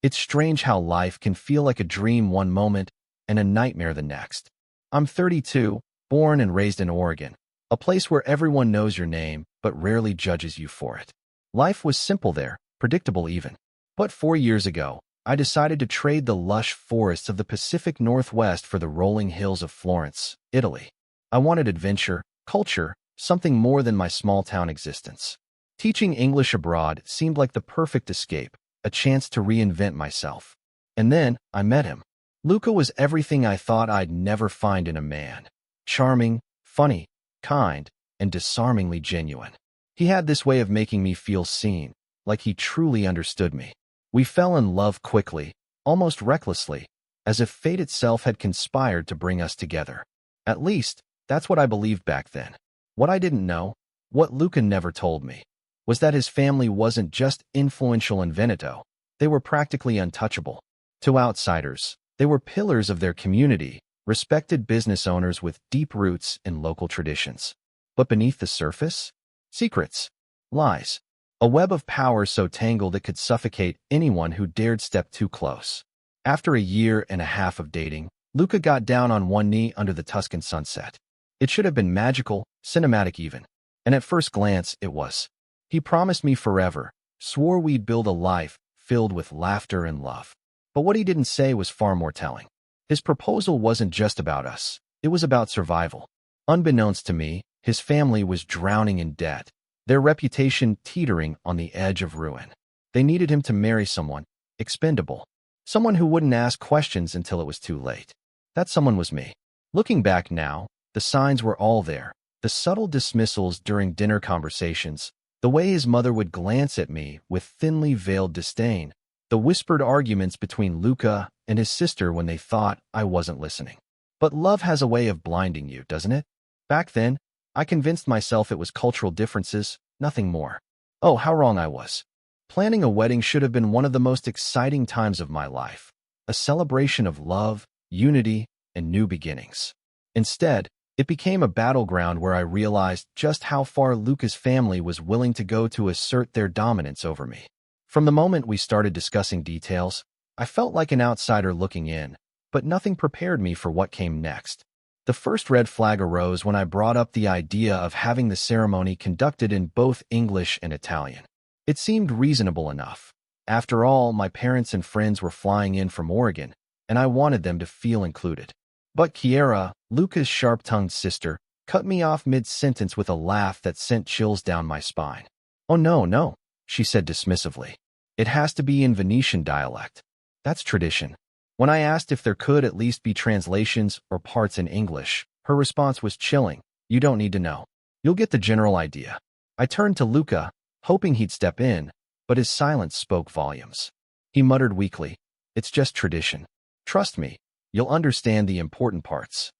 It's strange how life can feel like a dream one moment and a nightmare the next. I'm 32, born and raised in Oregon, a place where everyone knows your name but rarely judges you for it. Life was simple there, predictable even. But 4 years ago, I decided to trade the lush forests of the Pacific Northwest for the rolling hills of Florence, Italy. I wanted adventure, culture, something more than my small-town existence. Teaching English abroad seemed like the perfect escape, a chance to reinvent myself. And then I met him. Luca was everything I thought I'd never find in a man. Charming, funny, kind, and disarmingly genuine. He had this way of making me feel seen, like he truly understood me. We fell in love quickly, almost recklessly, as if fate itself had conspired to bring us together. At least, that's what I believed back then. What I didn't know, what Luca never told me, was that his family wasn't just influential in Veneto. They were practically untouchable. To outsiders, they were pillars of their community, respected business owners with deep roots in local traditions. But beneath the surface? Secrets. Lies. A web of power so tangled it could suffocate anyone who dared step too close. After a year and a half of dating, Luca got down on one knee under the Tuscan sunset. It should have been magical, cinematic even. And at first glance, it was. He promised me forever, swore we'd build a life filled with laughter and love. But what he didn't say was far more telling. His proposal wasn't just about us. It was about survival. Unbeknownst to me, his family was drowning in debt, their reputation teetering on the edge of ruin. They needed him to marry someone expendable, someone who wouldn't ask questions until it was too late. That someone was me. Looking back now, the signs were all there. The subtle dismissals during dinner conversations, the way his mother would glance at me with thinly veiled disdain, the whispered arguments between Luca and his sister when they thought I wasn't listening. But love has a way of blinding you, doesn't it? Back then, I convinced myself it was cultural differences, nothing more. Oh, how wrong I was. Planning a wedding should have been one of the most exciting times of my life, a celebration of love, unity, and new beginnings. Instead, it became a battleground where I realized just how far Luca's family was willing to go to assert their dominance over me. From the moment we started discussing details, I felt like an outsider looking in, but nothing prepared me for what came next. The first red flag arose when I brought up the idea of having the ceremony conducted in both English and Italian. It seemed reasonable enough. After all, my parents and friends were flying in from Oregon, and I wanted them to feel included. But Kiara, Luca's sharp-tongued sister, cut me off mid-sentence with a laugh that sent chills down my spine. "Oh no," she said dismissively. "It has to be in Venetian dialect. That's tradition." When I asked if there could at least be translations or parts in English, her response was chilling. "You don't need to know. You'll get the general idea." I turned to Luca, hoping he'd step in, but his silence spoke volumes. He muttered weakly, "It's just tradition. Trust me, you'll understand the important parts."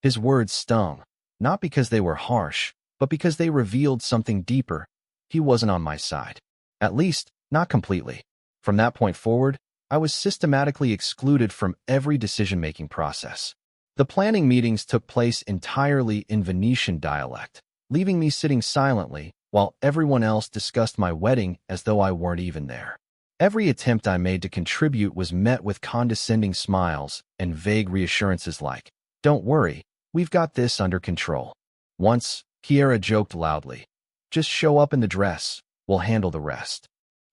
His words stung, not because they were harsh, but because they revealed something deeper. He wasn't on my side. At least, not completely. From that point forward, I was systematically excluded from every decision-making process. The planning meetings took place entirely in Venetian dialect, leaving me sitting silently while everyone else discussed my wedding as though I weren't even there. Every attempt I made to contribute was met with condescending smiles and vague reassurances like, "Don't worry, we've got this under control." Once, Kiara joked loudly, "Just show up in the dress, we'll handle the rest."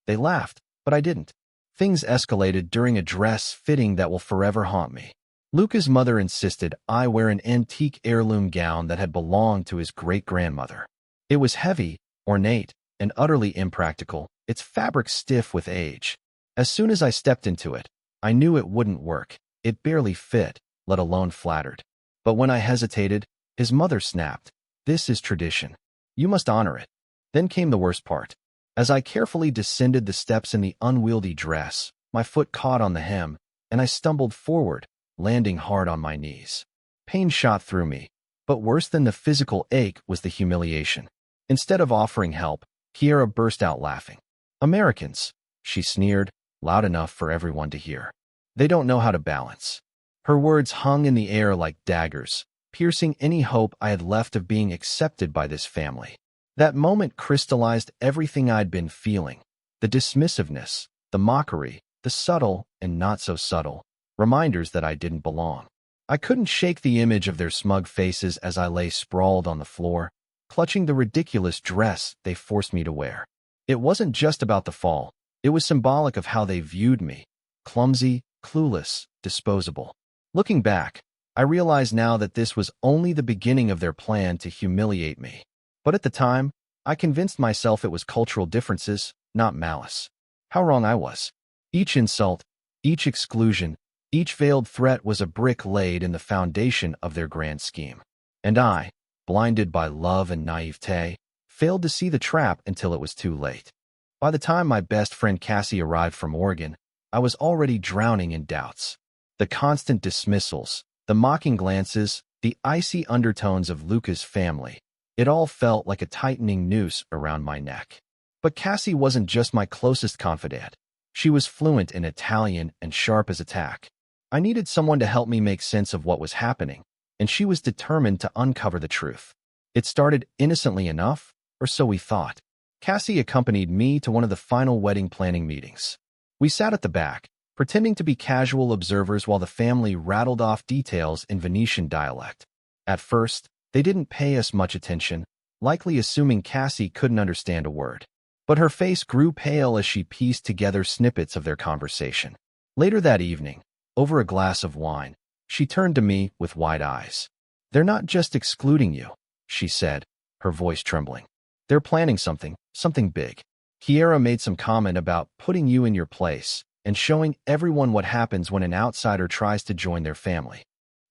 They laughed, but I didn't. Things escalated during a dress fitting that will forever haunt me. Luca's mother insisted I wear an antique heirloom gown that had belonged to his great-grandmother. It was heavy, ornate, and utterly impractical, its fabric stiff with age. As soon as I stepped into it, I knew it wouldn't work. It barely fit, let alone flattered. But when I hesitated, his mother snapped, "This is tradition. You must honor it." Then came the worst part. As I carefully descended the steps in the unwieldy dress, my foot caught on the hem, and I stumbled forward, landing hard on my knees. Pain shot through me, but worse than the physical ache was the humiliation. Instead of offering help, Kiara burst out laughing. "Americans," she sneered, loud enough for everyone to hear. "They don't know how to balance." Her words hung in the air like daggers, piercing any hope I had left of being accepted by this family. That moment crystallized everything I'd been feeling. The dismissiveness, the mockery, the subtle and not so subtle reminders that I didn't belong. I couldn't shake the image of their smug faces as I lay sprawled on the floor, clutching the ridiculous dress they forced me to wear. It wasn't just about the fall. It was symbolic of how they viewed me: clumsy, clueless, disposable. Looking back, I realize now that this was only the beginning of their plan to humiliate me. But at the time, I convinced myself it was cultural differences, not malice. How wrong I was. Each insult, each exclusion, each veiled threat was a brick laid in the foundation of their grand scheme. And I, blinded by love and naivete, failed to see the trap until it was too late. By the time my best friend Cassie arrived from Oregon, I was already drowning in doubts. The constant dismissals, the mocking glances, the icy undertones of Luca's family. It all felt like a tightening noose around my neck. But Cassie wasn't just my closest confidant. She was fluent in Italian and sharp as a tack. I needed someone to help me make sense of what was happening, and she was determined to uncover the truth. It started innocently enough, or so we thought. Cassie accompanied me to one of the final wedding planning meetings. We sat at the back, pretending to be casual observers while the family rattled off details in Venetian dialect. At first, they didn't pay us much attention, likely assuming Cassie couldn't understand a word. But her face grew pale as she pieced together snippets of their conversation. Later that evening, over a glass of wine, she turned to me with wide eyes. "They're not just excluding you," she said, her voice trembling. "They're planning something big. Kiara made some comment about putting you in your place and showing everyone what happens when an outsider tries to join their family."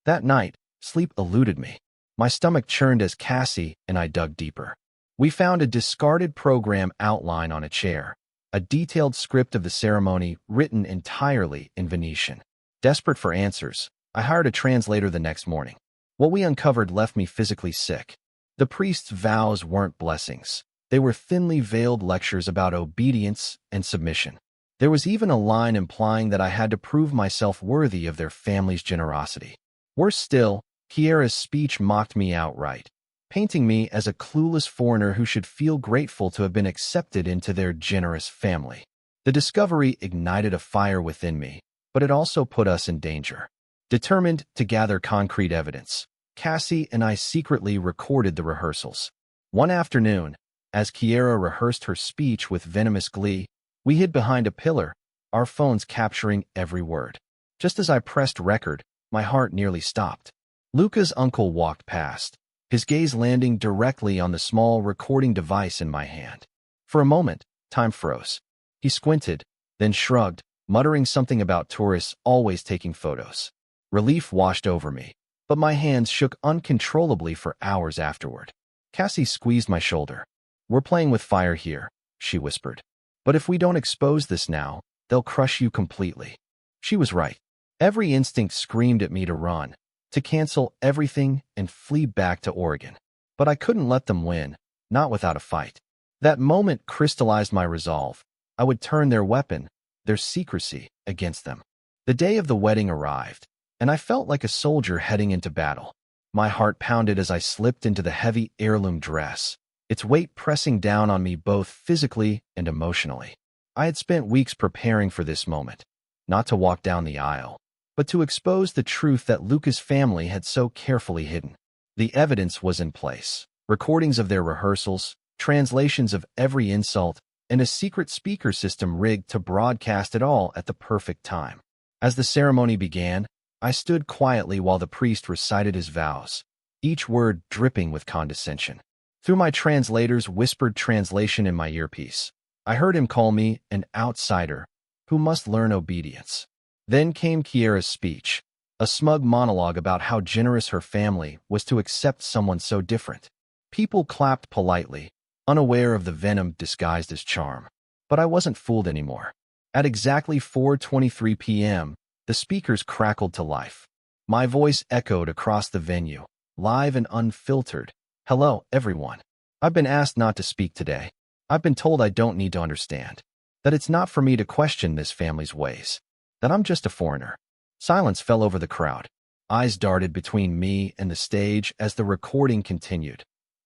That night, sleep eluded me. My stomach churned as Cassie and I dug deeper. We found a discarded program outline on a chair, a detailed script of the ceremony written entirely in Venetian. Desperate for answers, I hired a translator the next morning. What we uncovered left me physically sick. The priest's vows weren't blessings. They were thinly veiled lectures about obedience and submission. There was even a line implying that I had to prove myself worthy of their family's generosity. Worse still, Kiara's speech mocked me outright, painting me as a clueless foreigner who should feel grateful to have been accepted into their generous family. The discovery ignited a fire within me, but it also put us in danger. Determined to gather concrete evidence, Cassie and I secretly recorded the rehearsals. One afternoon, as Kiara rehearsed her speech with venomous glee, we hid behind a pillar, our phones capturing every word. Just as I pressed record, my heart nearly stopped. Luca's uncle walked past, his gaze landing directly on the small recording device in my hand. For a moment, time froze. He squinted, then shrugged, muttering something about tourists always taking photos. Relief washed over me, but my hands shook uncontrollably for hours afterward. Cassie squeezed my shoulder. "We're playing with fire here," she whispered. "But if we don't expose this now, they'll crush you completely." She was right. Every instinct screamed at me to run, to cancel everything and flee back to Oregon. But I couldn't let them win, not without a fight. That moment crystallized my resolve. I would turn their weapon, their secrecy, against them. The day of the wedding arrived, and I felt like a soldier heading into battle. My heart pounded as I slipped into the heavy heirloom dress, its weight pressing down on me both physically and emotionally. I had spent weeks preparing for this moment, not to walk down the aisle, but to expose the truth that Luca's family had so carefully hidden. The evidence was in place: recordings of their rehearsals, translations of every insult, and a secret speaker system rigged to broadcast it all at the perfect time. As the ceremony began, I stood quietly while the priest recited his vows, each word dripping with condescension. Through my translator's whispered translation in my earpiece, I heard him call me an outsider who must learn obedience. Then came Kiara's speech, a smug monologue about how generous her family was to accept someone so different. People clapped politely, unaware of the venom disguised as charm. But I wasn't fooled anymore. At exactly 4:23 p.m., the speakers crackled to life. My voice echoed across the venue, live and unfiltered. "Hello, everyone. I've been asked not to speak today. I've been told I don't need to understand, that it's not for me to question this family's ways, that I'm just a foreigner." Silence fell over the crowd. Eyes darted between me and the stage as the recording continued.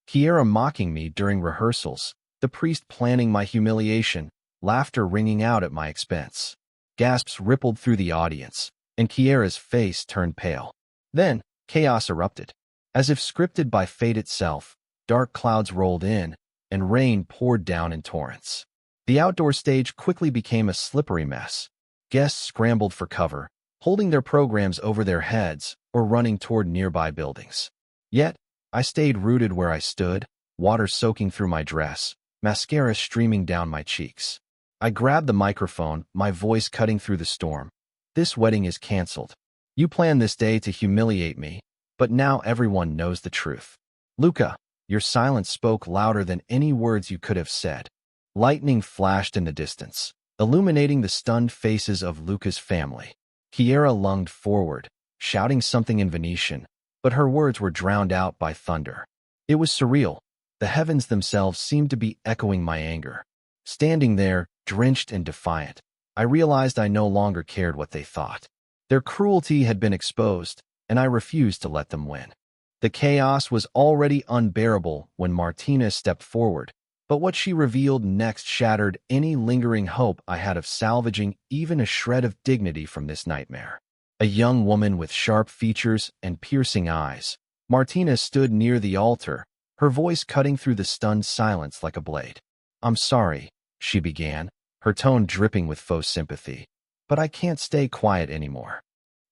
Kiara mocking me during rehearsals, the priest planning my humiliation, laughter ringing out at my expense. Gasps rippled through the audience, and Kiara's face turned pale. Then, chaos erupted. As if scripted by fate itself, dark clouds rolled in, and rain poured down in torrents. The outdoor stage quickly became a slippery mess. Guests scrambled for cover, holding their programs over their heads or running toward nearby buildings. Yet, I stayed rooted where I stood, water soaking through my dress, mascara streaming down my cheeks. I grabbed the microphone, my voice cutting through the storm. This wedding is canceled. You planned this day to humiliate me, but now everyone knows the truth. Luca, your silence spoke louder than any words you could have said. Lightning flashed in the distance, illuminating the stunned faces of Luca's family. Kiara lunged forward, shouting something in Venetian, but her words were drowned out by thunder. It was surreal. The heavens themselves seemed to be echoing my anger. Standing there, drenched and defiant, I realized I no longer cared what they thought. Their cruelty had been exposed, and I refused to let them win. The chaos was already unbearable when Martina stepped forward, but what she revealed next shattered any lingering hope I had of salvaging even a shred of dignity from this nightmare. A young woman with sharp features and piercing eyes, Martina stood near the altar, her voice cutting through the stunned silence like a blade. "I'm sorry," she began, her tone dripping with faux sympathy, "but I can't stay quiet anymore."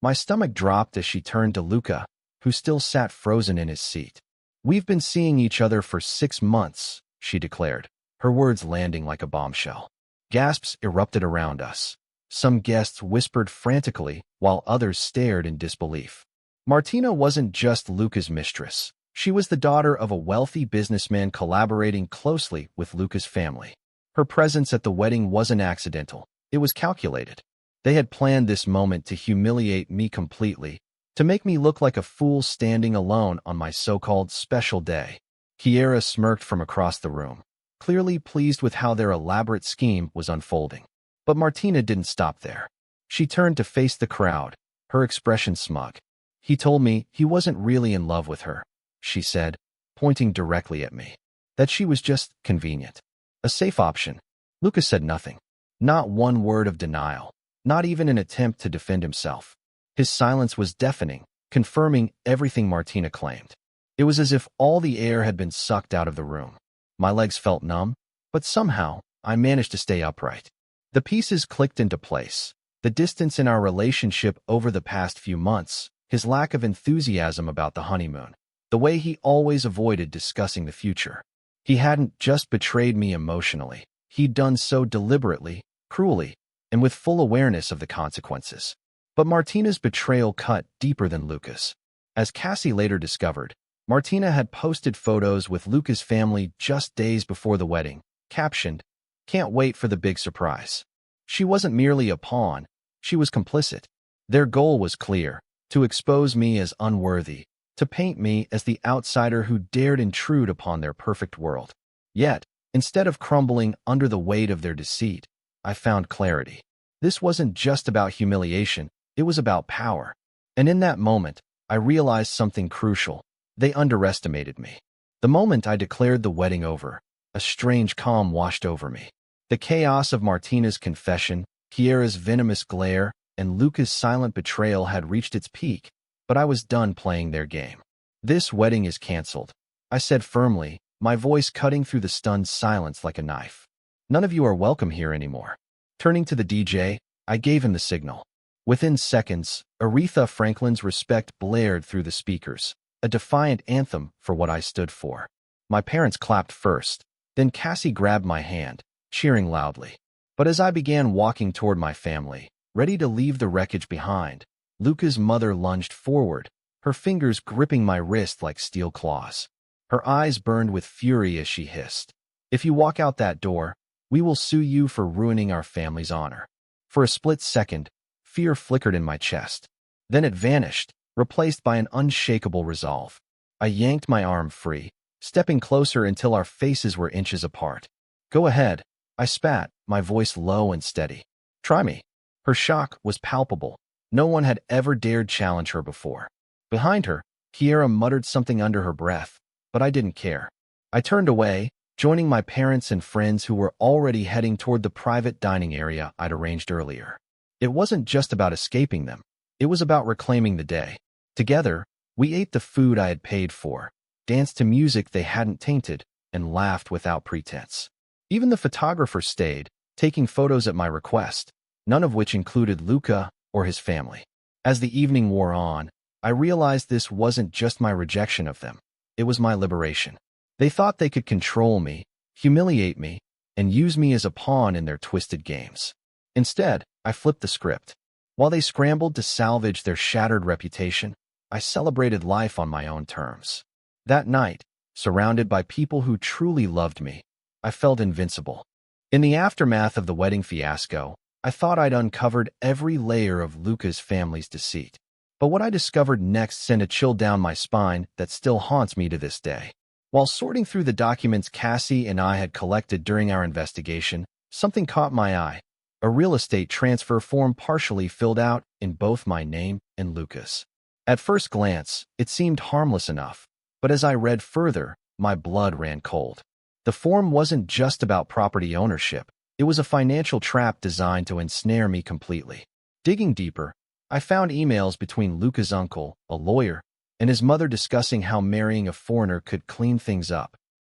My stomach dropped as she turned to Luca, who still sat frozen in his seat. "We've been seeing each other for 6 months," she declared, her words landing like a bombshell. Gasps erupted around us. Some guests whispered frantically, while others stared in disbelief. Martina wasn't just Luca's mistress. She was the daughter of a wealthy businessman collaborating closely with Luca's family. Her presence at the wedding wasn't accidental. It was calculated. They had planned this moment to humiliate me completely, to make me look like a fool standing alone on my so-called special day. Kiara smirked from across the room, clearly pleased with how their elaborate scheme was unfolding. But Martina didn't stop there. She turned to face the crowd, her expression smug. "He told me he wasn't really in love with her," she said, pointing directly at me. "That she was just convenient. A safe option." Luca said nothing. Not one word of denial, not even an attempt to defend himself. His silence was deafening, confirming everything Martina claimed. It was as if all the air had been sucked out of the room. My legs felt numb, but somehow I managed to stay upright. The pieces clicked into place. The distance in our relationship over the past few months, his lack of enthusiasm about the honeymoon, the way he always avoided discussing the future. He hadn't just betrayed me emotionally. He'd done so deliberately, cruelly, and with full awareness of the consequences. But Martina's betrayal cut deeper than Luca's. As Cassie later discovered, Martina had posted photos with Luca's family just days before the wedding, captioned, "Can't wait for the big surprise." She wasn't merely a pawn, she was complicit. Their goal was clear: to expose me as unworthy, to paint me as the outsider who dared intrude upon their perfect world. Yet, instead of crumbling under the weight of their deceit, I found clarity. This wasn't just about humiliation, it was about power. And in that moment, I realized something crucial. They underestimated me. The moment I declared the wedding over, a strange calm washed over me. The chaos of Martina's confession, Kiara's venomous glare, and Luca's silent betrayal had reached its peak, but I was done playing their game. "This wedding is canceled," I said firmly, my voice cutting through the stunned silence like a knife. "None of you are welcome here anymore." Turning to the DJ, I gave him the signal. Within seconds, Aretha Franklin's Respect blared through the speakers, a defiant anthem for what I stood for. My parents clapped first, then Cassie grabbed my hand, cheering loudly. But as I began walking toward my family, ready to leave the wreckage behind, Luca's mother lunged forward, her fingers gripping my wrist like steel claws. Her eyes burned with fury as she hissed, "If you walk out that door, we will sue you for ruining our family's honor." For a split second, fear flickered in my chest. Then it vanished, replaced by an unshakable resolve. I yanked my arm free, stepping closer until our faces were inches apart. "Go ahead," I spat, my voice low and steady. "Try me." Her shock was palpable. No one had ever dared challenge her before. Behind her, Kiara muttered something under her breath, but I didn't care. I turned away, joining my parents and friends who were already heading toward the private dining area I'd arranged earlier. It wasn't just about escaping them. It was about reclaiming the day. Together, we ate the food I had paid for, danced to music they hadn't tainted, and laughed without pretense. Even the photographer stayed, taking photos at my request, none of which included Luca or his family. As the evening wore on, I realized this wasn't just my rejection of them. It was my liberation. They thought they could control me, humiliate me, and use me as a pawn in their twisted games. Instead, I flipped the script. While they scrambled to salvage their shattered reputation, I celebrated life on my own terms. That night, surrounded by people who truly loved me, I felt invincible. In the aftermath of the wedding fiasco, I thought I'd uncovered every layer of Luca's family's deceit. But what I discovered next sent a chill down my spine that still haunts me to this day. While sorting through the documents Cassie and I had collected during our investigation, something caught my eye. A real estate transfer form partially filled out in both my name and Luca's. At first glance, it seemed harmless enough, but as I read further, my blood ran cold. The form wasn't just about property ownership. It was a financial trap designed to ensnare me completely. Digging deeper, I found emails between Luca's uncle, a lawyer, and his mother discussing how marrying a foreigner could clean things up.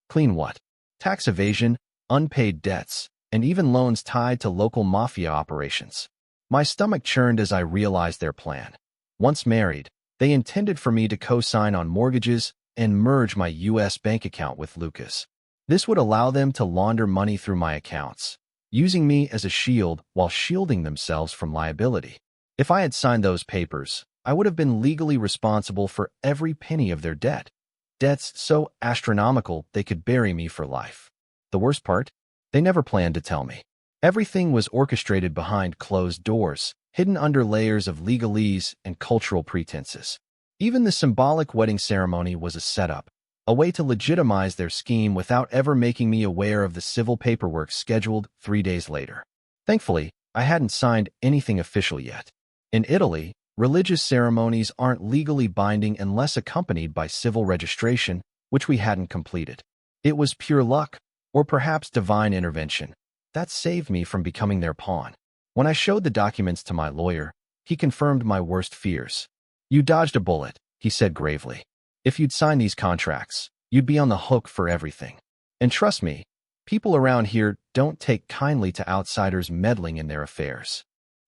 Clean what? Tax evasion, unpaid debts, and even loans tied to local mafia operations. My stomach churned as I realized their plan. Once married, they intended for me to co-sign on mortgages and merge my U.S. bank account with Luca's. This would allow them to launder money through my accounts, using me as a shield while shielding themselves from liability. If I had signed those papers, I would have been legally responsible for every penny of their debt. Debts so astronomical they could bury me for life. The worst part? They never planned to tell me. Everything was orchestrated behind closed doors, hidden under layers of legalese and cultural pretenses. Even the symbolic wedding ceremony was a setup, a way to legitimize their scheme without ever making me aware of the civil paperwork scheduled 3 days later. Thankfully, I hadn't signed anything official yet. In Italy, religious ceremonies aren't legally binding unless accompanied by civil registration, which we hadn't completed. It was pure luck, or perhaps divine intervention, that saved me from becoming their pawn. When I showed the documents to my lawyer, he confirmed my worst fears. "You dodged a bullet," he said gravely. "If you'd signed these contracts, you'd be on the hook for everything. And trust me, people around here don't take kindly to outsiders meddling in their affairs."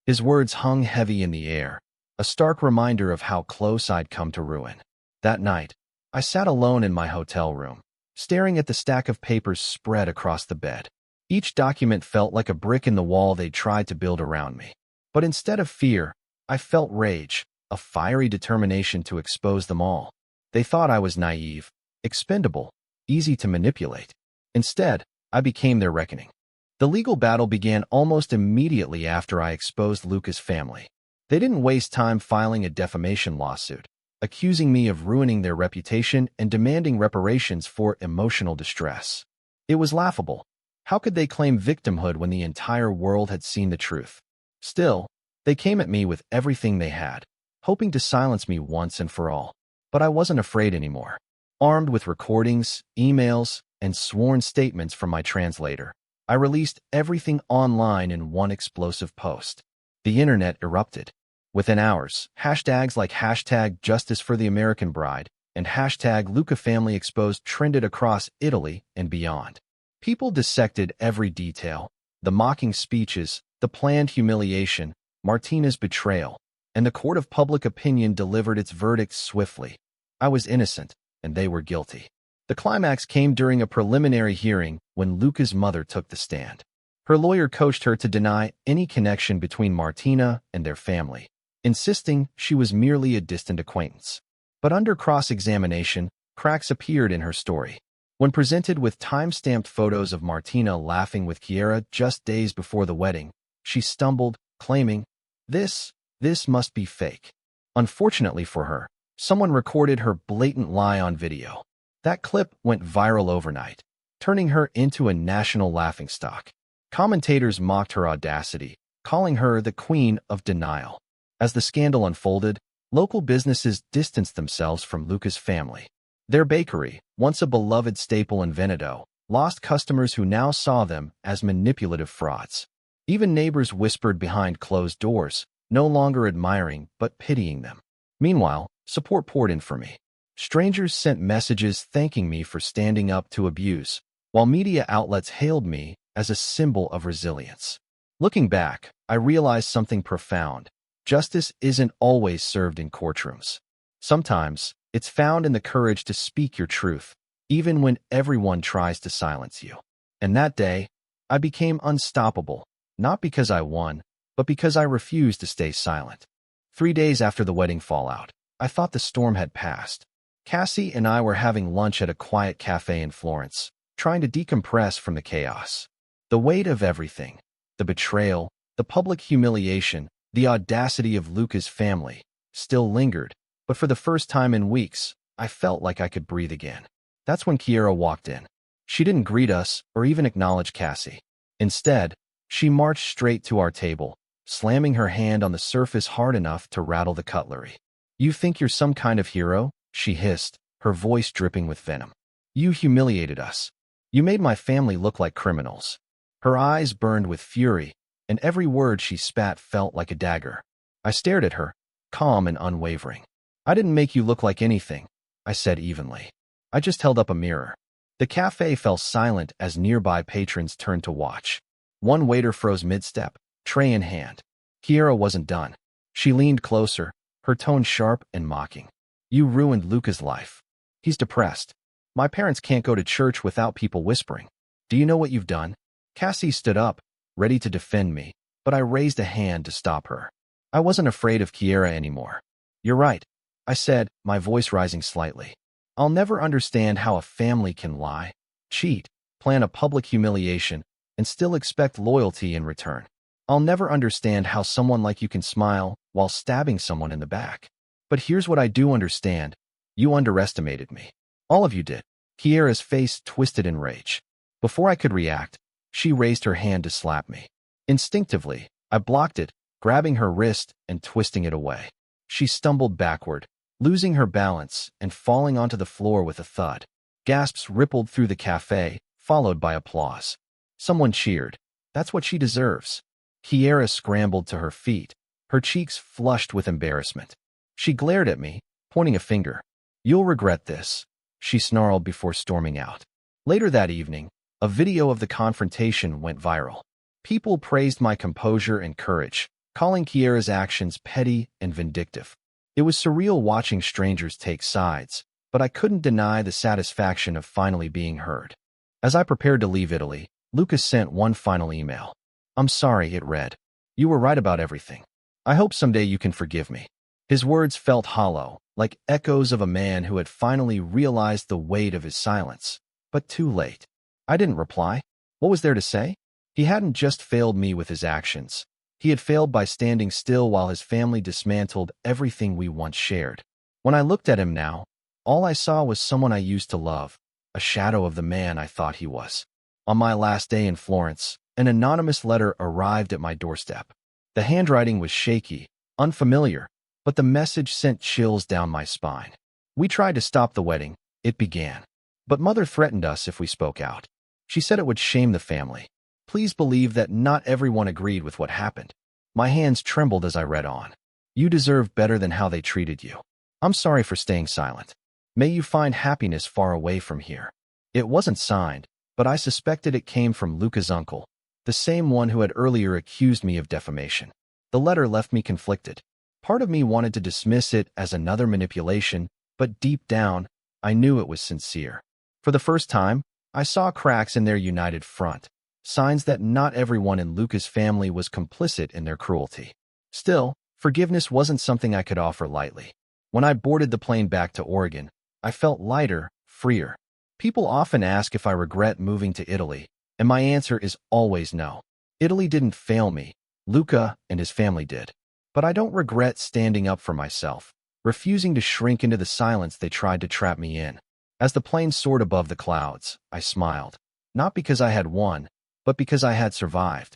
His words hung heavy in the air, a stark reminder of how close I'd come to ruin. That night, I sat alone in my hotel room, staring at the stack of papers spread across the bed. Each document felt like a brick in the wall they'd tried to build around me. But instead of fear, I felt rage, a fiery determination to expose them all. They thought I was naive, expendable, easy to manipulate. Instead, I became their reckoning. The legal battle began almost immediately after I exposed Luca's family. They didn't waste time filing a defamation lawsuit, accusing me of ruining their reputation and demanding reparations for emotional distress. It was laughable. How could they claim victimhood when the entire world had seen the truth? Still, they came at me with everything they had, hoping to silence me once and for all. But I wasn't afraid anymore. Armed with recordings, emails, and sworn statements from my translator, I released everything online in one explosive post. The internet erupted. Within hours, hashtags like hashtag Justice for the American Bride and hashtag Luca Family Exposed trended across Italy and beyond. People dissected every detail, the mocking speeches, the planned humiliation, Martina's betrayal, and the court of public opinion delivered its verdict swiftly. I was innocent, and they were guilty. The climax came during a preliminary hearing when Luca's mother took the stand. Her lawyer coached her to deny any connection between Martina and their family, insisting she was merely a distant acquaintance. But under cross-examination, cracks appeared in her story. When presented with time-stamped photos of Martina laughing with Kiara just days before the wedding, she stumbled, claiming, This must be fake." Unfortunately for her, someone recorded her blatant lie on video. That clip went viral overnight, turning her into a national laughingstock. Commentators mocked her audacity, calling her the queen of denial. As the scandal unfolded, local businesses distanced themselves from Luca's family. Their bakery, once a beloved staple in Veneto, lost customers who now saw them as manipulative frauds. Even neighbors whispered behind closed doors, no longer admiring but pitying them. Meanwhile, support poured in for me. Strangers sent messages thanking me for standing up to abuse, while media outlets hailed me as a symbol of resilience. Looking back, I realized something profound. Justice isn't always served in courtrooms. Sometimes, it's found in the courage to speak your truth, even when everyone tries to silence you. And that day, I became unstoppable, not because I won, but because I refused to stay silent. 3 days after the wedding fallout, I thought the storm had passed. Cassie and I were having lunch at a quiet cafe in Florence, trying to decompress from the chaos. The weight of everything, the betrayal, the public humiliation, the audacity of Luca's family, still lingered, but for the first time in weeks, I felt like I could breathe again. That's when Kiara walked in. She didn't greet us or even acknowledge Cassie. Instead, she marched straight to our table, slamming her hand on the surface hard enough to rattle the cutlery. "You think you're some kind of hero?" she hissed, her voice dripping with venom. "You humiliated us. You made my family look like criminals." Her eyes burned with fury, and every word she spat felt like a dagger. I stared at her, calm and unwavering. "I didn't make you look like anything," I said evenly. "I just held up a mirror." The cafe fell silent as nearby patrons turned to watch. One waiter froze mid-step, tray in hand. Kiara wasn't done. She leaned closer, her tone sharp and mocking. "You ruined Luca's life. He's depressed. My parents can't go to church without people whispering. Do you know what you've done?" Cassie stood up, ready to defend me, but I raised a hand to stop her. I wasn't afraid of Kiara anymore. "You're right," I said, my voice rising slightly. "I'll never understand how a family can lie, cheat, plan a public humiliation, and still expect loyalty in return. I'll never understand how someone like you can smile while stabbing someone in the back. But here's what I do understand. You underestimated me. All of you did." Kiara's face twisted in rage. Before I could react, she raised her hand to slap me. Instinctively, I blocked it, grabbing her wrist and twisting it away. She stumbled backward, losing her balance and falling onto the floor with a thud. Gasps rippled through the cafe, followed by applause. Someone cheered. "That's what she deserves." Kiara scrambled to her feet, her cheeks flushed with embarrassment. She glared at me, pointing a finger. "You'll regret this," she snarled before storming out. Later that evening, a video of the confrontation went viral. People praised my composure and courage, calling Kiara's actions petty and vindictive. It was surreal watching strangers take sides, but I couldn't deny the satisfaction of finally being heard. As I prepared to leave Italy, Luca sent one final email. "I'm sorry," it read. "You were right about everything. I hope someday you can forgive me." His words felt hollow, like echoes of a man who had finally realized the weight of his silence. But too late. I didn't reply. What was there to say? He hadn't just failed me with his actions. He had failed by standing still while his family dismantled everything we once shared. When I looked at him now, all I saw was someone I used to love, a shadow of the man I thought he was. On my last day in Florence, an anonymous letter arrived at my doorstep. The handwriting was shaky, unfamiliar, but the message sent chills down my spine. "We tried to stop the wedding," it began. "But Mother threatened us if we spoke out. She said it would shame the family. Please believe that not everyone agreed with what happened." My hands trembled as I read on. "You deserve better than how they treated you. I'm sorry for staying silent. May you find happiness far away from here." It wasn't signed, but I suspected it came from Luca's uncle, the same one who had earlier accused me of defamation. The letter left me conflicted. Part of me wanted to dismiss it as another manipulation, but deep down, I knew it was sincere. For the first time, I saw cracks in their united front, signs that not everyone in Luca's family was complicit in their cruelty. Still, forgiveness wasn't something I could offer lightly. When I boarded the plane back to Oregon, I felt lighter, freer. People often ask if I regret moving to Italy, and my answer is always no. Italy didn't fail me. Luca and his family did. But I don't regret standing up for myself, refusing to shrink into the silence they tried to trap me in. As the plane soared above the clouds, I smiled. Not because I had won, but because I had survived.